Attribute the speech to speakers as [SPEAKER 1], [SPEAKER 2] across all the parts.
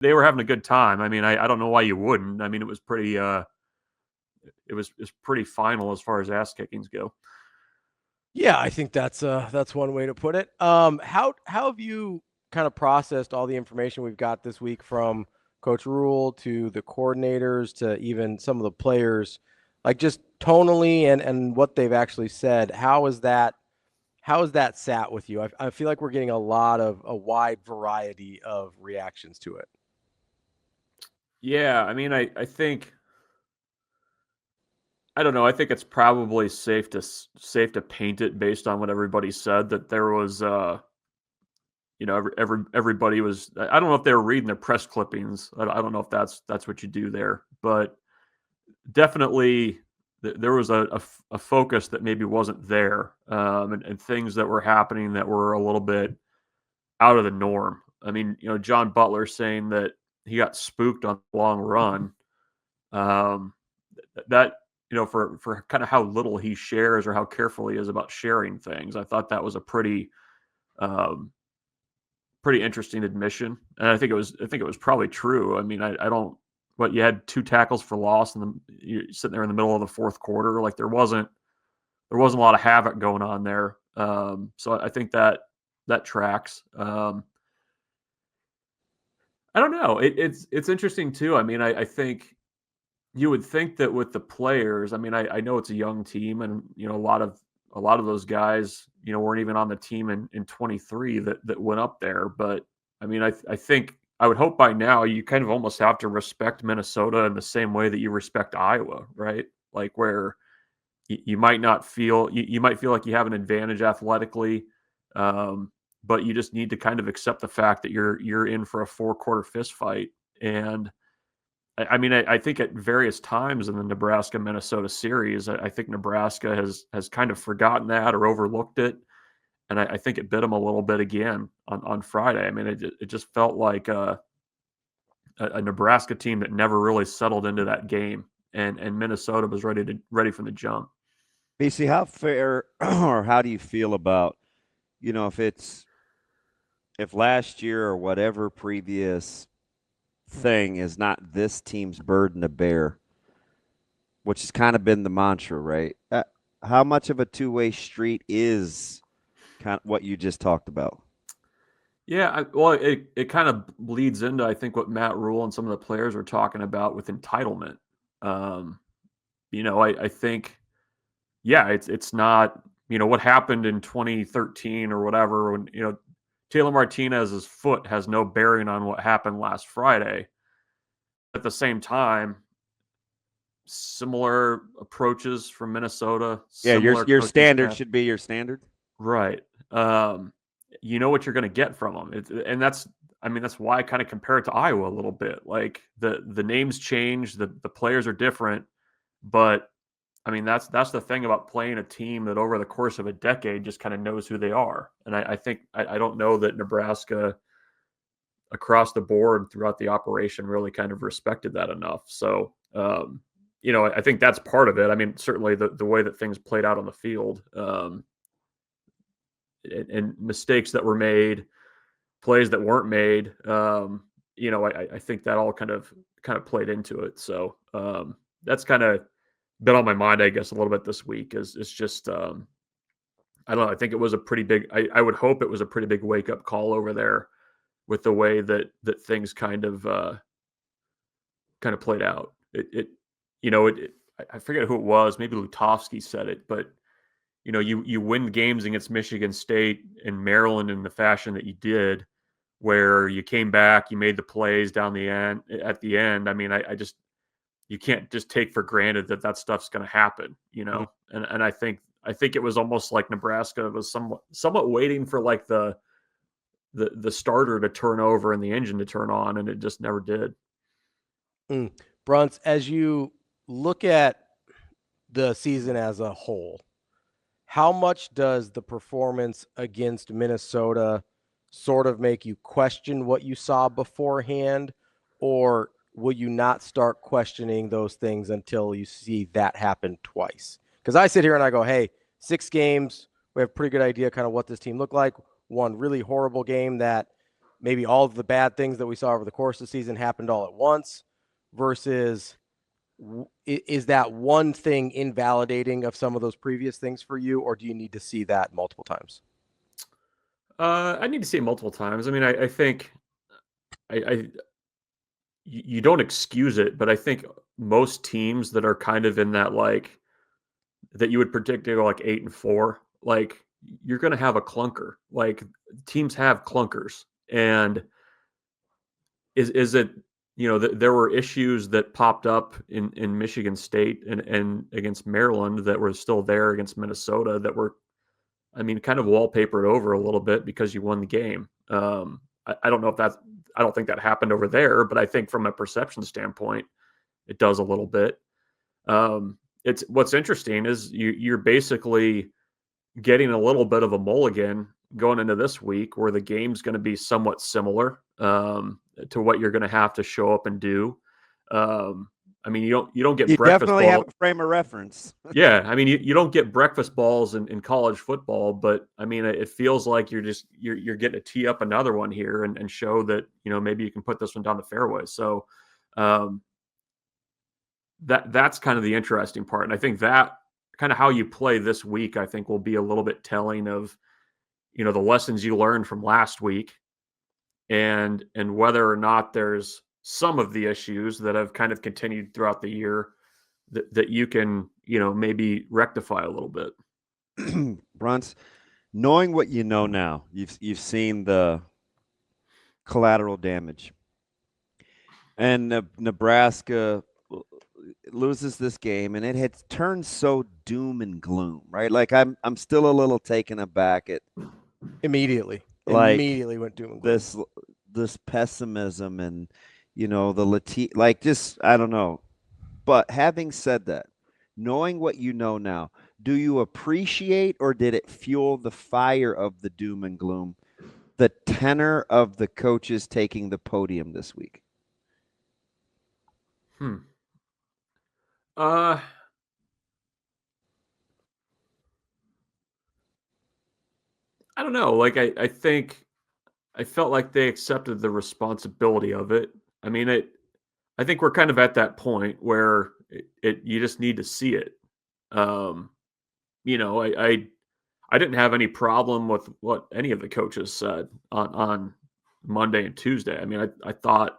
[SPEAKER 1] they were having a good time. I mean, I don't know why you wouldn't. I mean, it was pretty pretty final as far as ass kickings go.
[SPEAKER 2] Yeah, I think that's one way to put it. How have you kind of processed all the information we've got this week from Coach Rhule to the coordinators to even some of the players, like just tonally and what they've actually said? How is that sat with you? I feel like we're getting a wide variety of reactions to it.
[SPEAKER 1] Yeah, I mean, I think I don't know. I think it's probably safe to paint it based on what everybody said that there was everybody was. I don't know if they were reading their press clippings. I don't know if that's what you do there, but definitely there was a focus that maybe wasn't there, and things that were happening that were a little bit out of the norm. I mean, John Butler saying that he got spooked on the long run. Um, that for kind of how little he shares or how careful he is about sharing things, I thought that was a um, pretty interesting admission, and I think it was probably true. I mean, I don't. But you had 2 tackles for loss, and you're sitting there in the middle of the fourth quarter. Like there wasn't a lot of havoc going on there. So I think that tracks. I don't know. It's interesting too. I mean, I think you would think that with the players. I mean, I know it's a young team, and a lot of those guys, weren't even on the team in 23 that went up there. But I mean, I think I would hope by now you kind of almost have to respect Minnesota in the same way that you respect Iowa, right? Like where you might not feel you might feel like you have an advantage athletically, but you just need to kind of accept the fact that you're in for a 4-quarter fist fight. And I mean, I think at various times in the Nebraska Minnesota series, I think Nebraska has kind of forgotten that or overlooked it, and I think it bit them a little bit again on Friday. I mean, it just felt like a Nebraska team that never really settled into that game, and Minnesota was ready from the jump.
[SPEAKER 3] BC, how fair or how do you feel about, if last year or whatever previous thing is not this team's burden to bear, which has kind of been the mantra, right? How much of a two-way street is kind of what you just talked about?
[SPEAKER 1] Yeah, well, it kind of bleeds into I think what Matt Rhule and some of the players were talking about with entitlement. Um, I think yeah, it's not what happened in 2013 or whatever when Taylor Martinez's foot has no bearing on what happened last Friday. At the same time, similar approaches from Minnesota,
[SPEAKER 3] Yeah,
[SPEAKER 1] similar
[SPEAKER 3] your
[SPEAKER 1] coaching
[SPEAKER 3] standard
[SPEAKER 1] staff,
[SPEAKER 3] should be your standard.
[SPEAKER 1] right? You know what you're going to get from them, and I mean that's why I kind of compare it to Iowa a little bit. Like the names change, the players are different, but I mean that's the thing about playing a team that over the course of a decade just kind of knows who they are. And I think I don't know that Nebraska across the board throughout the operation really kind of respected that enough. So I think that's part of it. I mean, certainly the way that things played out on the field, and mistakes that were made, plays that weren't made. I think that all kind of played into it. So that's kind of been on my mind, I guess, a little bit this week. Is just I don't know. I think it was a pretty big. I would hope it was a pretty big wake up call over there with the way that things kind of played out. I forget who it was. Maybe Lutovsky said it, but you win games against Michigan State and Maryland in the fashion that you did, where you came back, you made the plays down the end at the end. I mean, I just you can't just take for granted that stuff's going to happen, And I think it was almost like Nebraska was somewhat waiting for like the starter to turn over and the engine to turn on, and it just never did.
[SPEAKER 2] Bruntz, as you look at the season as a whole, how much does the performance against Minnesota sort of make you question what you saw beforehand, or will you not start questioning those things until you see that happen twice? Because I sit here and I go, hey, 6 games, we have a pretty good idea kind of what this team looked like. One really horrible game that maybe all of the bad things that we saw over the course of the season happened all at once versus is that one thing invalidating of some of those previous things for you, or do you need to see that multiple times?
[SPEAKER 1] I need to see it multiple times. I mean, I think you don't excuse it, but I think most teams that are kind of in that like that you would predict to go like 8-4, like you're going to have a clunker. Like teams have clunkers, and is it there were issues that popped up in Michigan State and against Maryland that were still there against Minnesota that were, I mean, kind of wallpapered over a little bit because you won the game. I don't know if I don't think that happened over there, but I think from a perception standpoint, it does a little bit. It's what's interesting is you're basically getting a little bit of a mulligan going into this week where the game's going to be somewhat similar to what you're going to have to show up and do. I mean, you don't get breakfast
[SPEAKER 3] definitely
[SPEAKER 1] ball.
[SPEAKER 3] have a frame of reference.
[SPEAKER 1] Yeah, I mean, you don't get breakfast balls in college football, but I mean, it feels like you're getting to tee up another one here and show that maybe you can put this one down the fairway. So that's kind of the interesting part, and I think that kind of how you play this week, I think, will be a little bit telling of the lessons you learned from last week, and whether or not there's some of the issues that have kind of continued throughout the year that you can, maybe rectify a little bit.
[SPEAKER 3] Bruntz, knowing what you know now, you've seen the collateral damage, and Nebraska loses this game, and it had turned so doom and gloom, right? Like I'm still a little taken aback at
[SPEAKER 2] Immediately went doom and gloom.
[SPEAKER 3] This pessimism and the just I don't know. But having said that, knowing what you know now, do you appreciate or did it fuel the fire of the doom and gloom, the tenor of the coaches taking the podium this week?
[SPEAKER 1] I don't know. Like I think I felt like they accepted the responsibility of it. I mean, I think we're kind of at that point where you just need to see it. I didn't have any problem with what any of the coaches said on Monday and Tuesday. I mean, I thought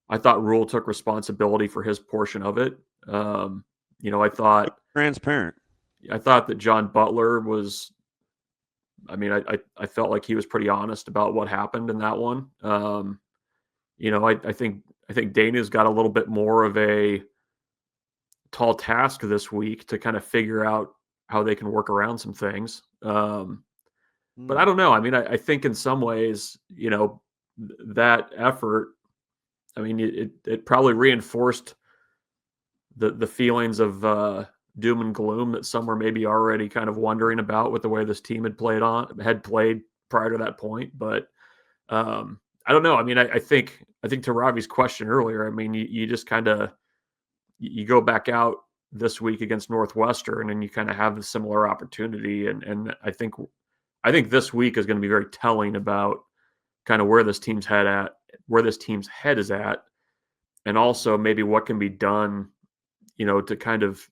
[SPEAKER 1] Rhule took responsibility for his portion of it. I thought
[SPEAKER 3] transparent.
[SPEAKER 1] I thought that John Butler was. I mean, I felt like he was pretty honest about what happened in that one. I think Dana's got a little bit more of a tall task this week to kind of figure out how they can work around some things. But I don't know. I mean, I think in some ways, that effort, I mean, it probably reinforced the feelings of doom and gloom that some were maybe already kind of wondering about with the way this team had played prior to that point. But I don't know. I mean, I think to Ravi's question earlier, I mean, you just kind of you go back out this week against Northwestern and you kind of have a similar opportunity. And I think this week is going to be very telling about kind of where this team's head is at, and also maybe what can be done, to kind of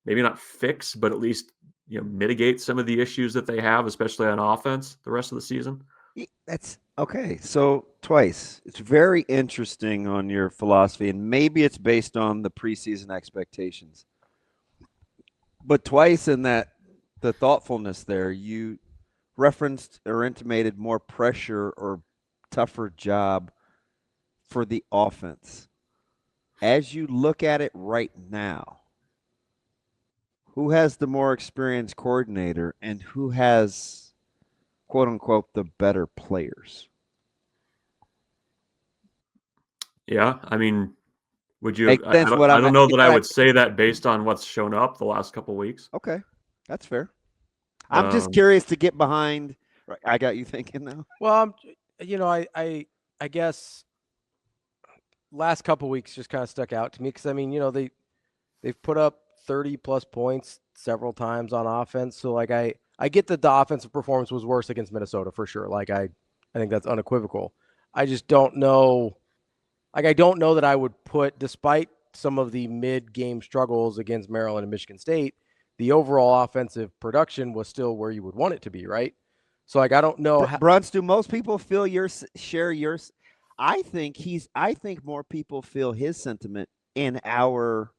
[SPEAKER 1] maybe not fix, but at least, mitigate some of the issues that they have, especially on offense the rest of the season.
[SPEAKER 3] That's okay. So twice, it's very interesting on your philosophy, and maybe it's based on the preseason expectations. But twice in that, the thoughtfulness there, you referenced or intimated more pressure or tougher job for the offense. As you look at it right now, who has the more experienced coordinator and who has, quote unquote, the better players?
[SPEAKER 1] Yeah, I mean, would you?
[SPEAKER 3] Makes sense
[SPEAKER 1] I
[SPEAKER 3] what
[SPEAKER 1] don't
[SPEAKER 3] I'm
[SPEAKER 1] know that I would say that based on what's shown up the last couple of weeks.
[SPEAKER 3] Okay, that's fair. I'm just curious to get behind. I got you thinking now.
[SPEAKER 2] Well, I guess last couple of weeks just kind of stuck out to me because I mean, they've put up 30 plus points several times on offense. So like I get that the offensive performance was worse against Minnesota for sure. Like I I think that's unequivocal. I just don't know. Like, I don't know that I would put, despite some of the mid-game struggles against Maryland and Michigan State, the overall offensive production was still where you would want it to be, right? So, like, I don't know how.
[SPEAKER 3] Bruntz, do most people feel share yours? I think more people feel his sentiment in our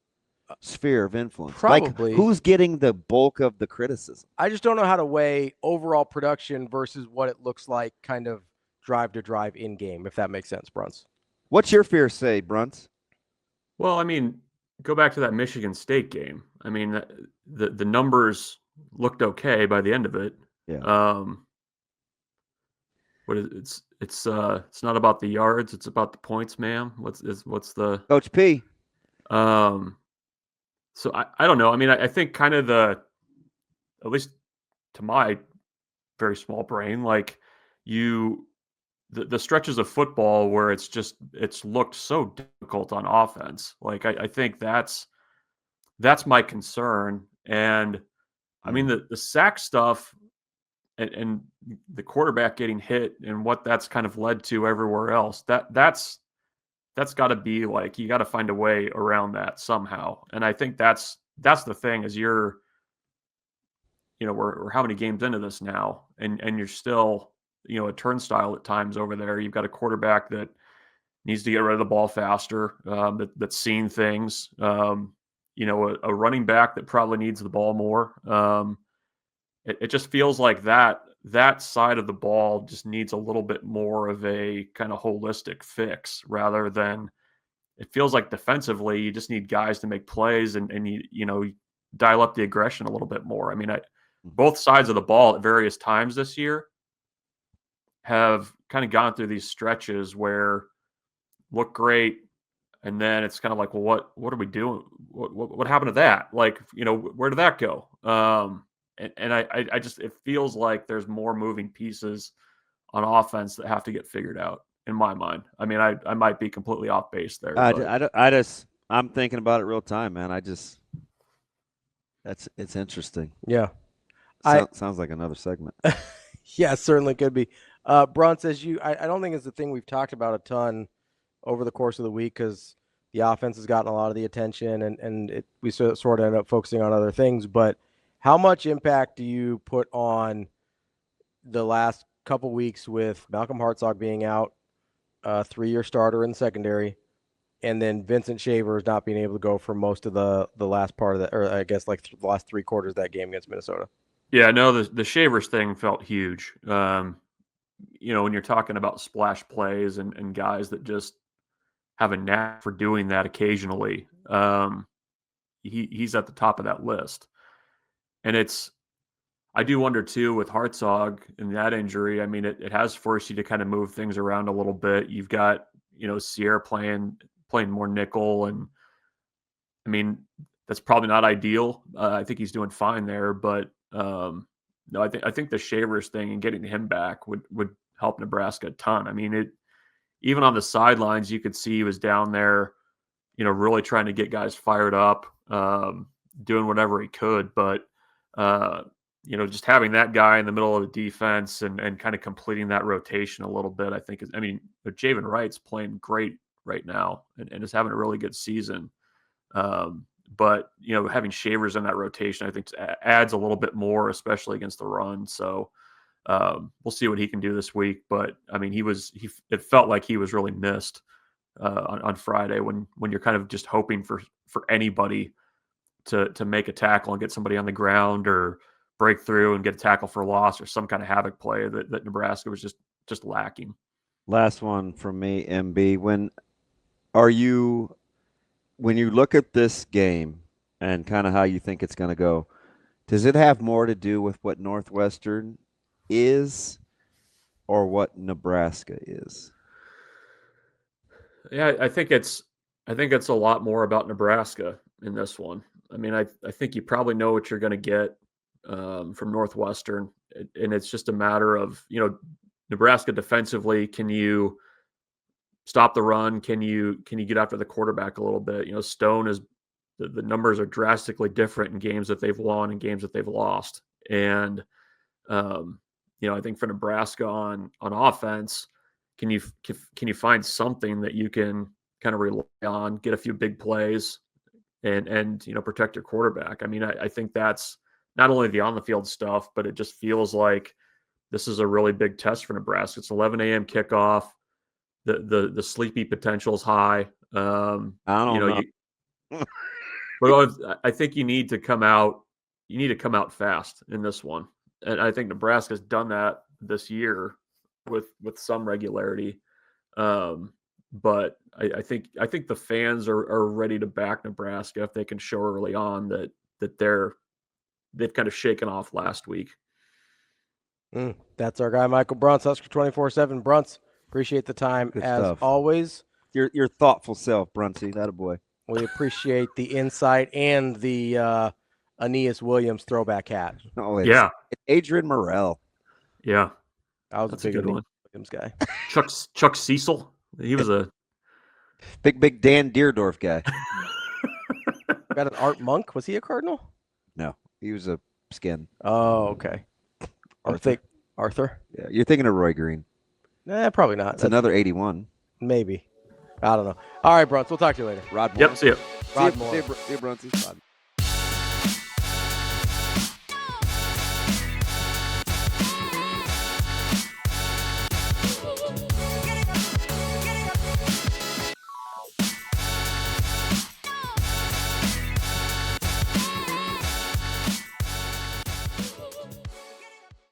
[SPEAKER 3] sphere of influence.
[SPEAKER 2] Probably.
[SPEAKER 3] Like, who's getting the bulk of the criticism?
[SPEAKER 2] I just don't know how to weigh overall production versus what it looks like kind of drive to drive in game, if that makes sense, Bruntz.
[SPEAKER 3] What's your fear say, Bruntz?
[SPEAKER 1] Well, I mean, go back to that Michigan State game. I mean, the numbers looked okay by the end of it.
[SPEAKER 3] Yeah.
[SPEAKER 1] What is it's not about the yards, it's about the points, ma'am. What's the
[SPEAKER 3] Coach P?
[SPEAKER 1] So I don't know. I mean, I think kind of at least to my very small brain, like the stretches of football where it's looked so difficult on offense. Like I think that's my concern. And I mean the sack stuff and the quarterback getting hit and what that's kind of led to everywhere else, that's got to be like, you got to find a way around that somehow. And I think that's the thing is we're how many games into this now, and you're still, a turnstile at times over there. You've got a quarterback that needs to get rid of the ball faster, that's seen things, a running back that probably needs the ball more. It just feels like that side of the ball just needs a little bit more of a kind of holistic fix, rather than, it feels like defensively you just need guys to make plays and you dial up the aggression a little bit more. I mean, both sides of the ball at various times this year have kind of gone through these stretches where look great, and then it's kind of like, well, what are we doing? What happened to that? Like, where did that go? And I just, it feels like there's more moving pieces on offense that have to get figured out in my mind. I mean, I might be completely off base there.
[SPEAKER 3] I'm thinking about it real time, man. It's interesting.
[SPEAKER 2] Yeah.
[SPEAKER 3] Sounds like another segment.
[SPEAKER 2] Yeah, it certainly could be. Bruntz, I don't think it's the thing we've talked about a ton over the course of the week, because the offense has gotten a lot of the attention and we sort of end up focusing on other things. But how much impact do you put on the last couple weeks with Malcolm Hartzog being out, 3-year starter in secondary, and then Vincent Shavers not being able to go for most of the last part of that, or I guess like the last 3 quarters of that game against Minnesota?
[SPEAKER 1] Yeah, no, the Shavers thing felt huge. When you're talking about splash plays and guys that just have a knack for doing that occasionally, he's at the top of that list. And I do wonder too with Hartzog and that injury. I mean, it has forced you to kind of move things around a little bit. You've got, Sierra playing more nickel, and I mean, that's probably not ideal. I think he's doing fine there, but no, I think the Shavers thing and getting him back would help Nebraska a ton. I mean, even on the sidelines, you could see he was down there, really trying to get guys fired up, doing whatever he could, but just having that guy in the middle of the defense and kind of completing that rotation a little bit, I think Javen Wright's playing great right now and is having a really good season. But having Shavers in that rotation, I think adds a little bit more, especially against the run. So we'll see what he can do this week. But I mean, it felt like he was really missed on Friday when you're kind of just hoping for anybody to make a tackle and get somebody on the ground or break through and get a tackle for a loss or some kind of havoc play that Nebraska was just lacking.
[SPEAKER 3] Last one from me, MB. When you look at this game and kind of how you think it's going to go, does it have more to do with what Northwestern is or what Nebraska is?
[SPEAKER 1] Yeah, I think it's a lot more about Nebraska in this one. I mean, I think you probably know what you're going to get from Northwestern, and it's just a matter of, Nebraska defensively, can you stop the run? Can you get after the quarterback a little bit? Stone is the numbers are drastically different in games that they've won and games that they've lost, and I think for Nebraska on offense, can you find something that you can kind of rely on, get a few big plays, and protect your quarterback? I mean, I think that's not only the on the field stuff, but it just feels like this is a really big test for Nebraska. It's 11 a.m. kickoff. The sleepy potential is high.
[SPEAKER 3] I don't know.
[SPEAKER 1] But I think you need to come out. You need to come out fast in this one, and I think Nebraska's done that this year with some regularity. But I think the fans are ready to back Nebraska if they can show early on that they've kind of shaken off last week.
[SPEAKER 2] That's our guy, Michael Bruntz, Husker247. Bruntz, appreciate the time as always.
[SPEAKER 3] Your thoughtful self, Bruntsy. That a boy.
[SPEAKER 2] We appreciate the insight and the Aeneas Williams throwback hat.
[SPEAKER 3] Oh, it's Adrian Morrell.
[SPEAKER 1] Yeah,
[SPEAKER 2] I was a big Aeneas Williams guy.
[SPEAKER 1] Chuck Cecil. He was a
[SPEAKER 3] big Dan Deerdorf guy.
[SPEAKER 2] Got an Art Monk. Was he a Cardinal?
[SPEAKER 3] No, he was a Skin.
[SPEAKER 2] Oh, okay. Arthur.
[SPEAKER 3] Yeah, you're thinking of Roy Green.
[SPEAKER 2] Probably not.
[SPEAKER 3] That's another 81.
[SPEAKER 2] Maybe. I don't know. All right, Bruntz. We'll talk to you later.
[SPEAKER 3] Rod Moore.
[SPEAKER 1] Yep. See you.
[SPEAKER 2] Rod Moore.
[SPEAKER 3] See you, Bruntsy.